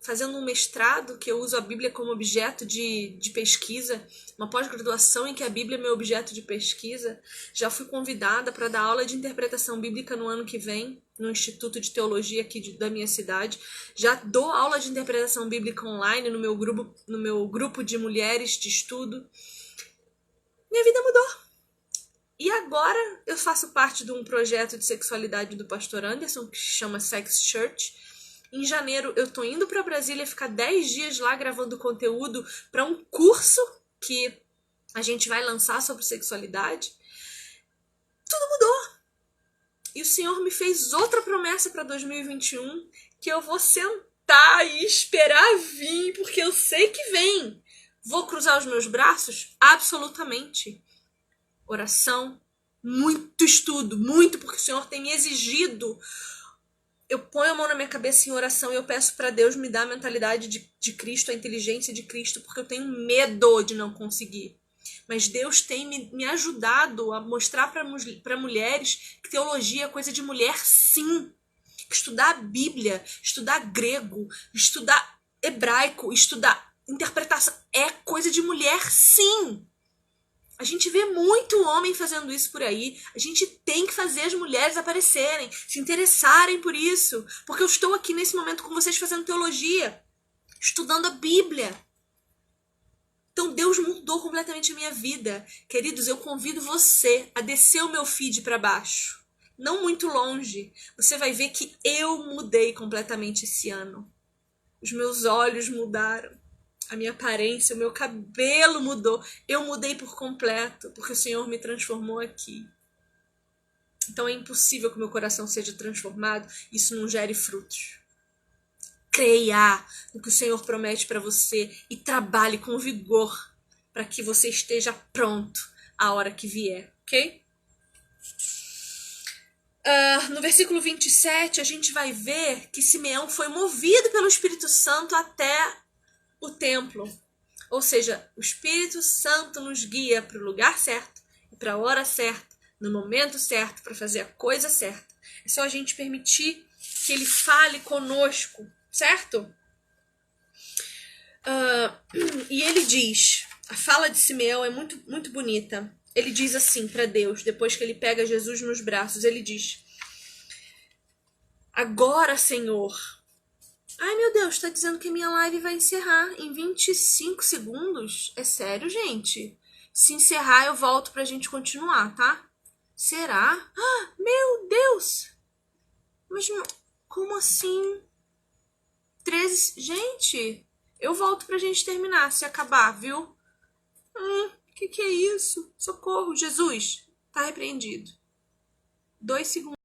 fazendo um mestrado que eu uso a Bíblia como objeto de pesquisa, uma pós-graduação em que a Bíblia é meu objeto de pesquisa. Já fui convidada para dar aula de interpretação bíblica no ano que vem, no Instituto de Teologia aqui da minha cidade. Já dou aula de interpretação bíblica online no meu grupo de mulheres de estudo. Minha vida mudou. E agora eu faço parte de um projeto de sexualidade do pastor Anderson, que se chama Sex Church. Em janeiro eu tô indo para Brasília ficar 10 dias lá gravando conteúdo para um curso que a gente vai lançar sobre sexualidade. Tudo mudou. E o Senhor me fez outra promessa para 2021, que eu vou sentar e esperar vir, porque eu sei que vem. Vou cruzar os meus braços? Absolutamente. Oração, muito estudo, muito, porque o Senhor tem me exigido. Eu ponho a mão na minha cabeça em oração e eu peço para Deus me dar a mentalidade de Cristo, a inteligência de Cristo, porque eu tenho medo de não conseguir. Mas Deus tem me ajudado a mostrar para mulheres que teologia é coisa de mulher, sim. Estudar a Bíblia, estudar grego, estudar hebraico, estudar interpretação é coisa de mulher, sim. A gente vê muito homem fazendo isso por aí. A gente tem que fazer as mulheres aparecerem, se interessarem por isso. Porque eu estou aqui nesse momento com vocês fazendo teologia, estudando a Bíblia. Então Deus mudou completamente a minha vida. Queridos, eu convido você a descer o meu feed para baixo. Não muito longe. Você vai ver que eu mudei completamente esse ano. Os meus olhos mudaram. A minha aparência, o meu cabelo mudou. Eu mudei por completo, porque o Senhor me transformou aqui. Então é impossível que o meu coração seja transformado e isso não gere frutos. Creia no que o Senhor promete para você e trabalhe com vigor para que você esteja pronto a hora que vier, ok? No versículo 27, a gente vai ver que Simeão foi movido pelo Espírito Santo até o templo. Ou seja, o Espírito Santo nos guia para o lugar certo e para a hora certa, no momento certo, para fazer a coisa certa. É só a gente permitir que ele fale conosco, certo? E ele diz, a fala de Simeão é muito, muito bonita. Ele diz assim para Deus, depois que ele pega Jesus nos braços, ele diz: agora, Senhor... Ai, meu Deus, tá dizendo que a minha live vai encerrar em 25 segundos? É sério, gente? Se encerrar, eu volto pra gente continuar, tá? Será? Ah, meu Deus! Mas como assim? 13. Gente, eu volto pra gente terminar, se acabar, viu? Que é isso? Socorro, Jesus, tá repreendido. 2 segundos.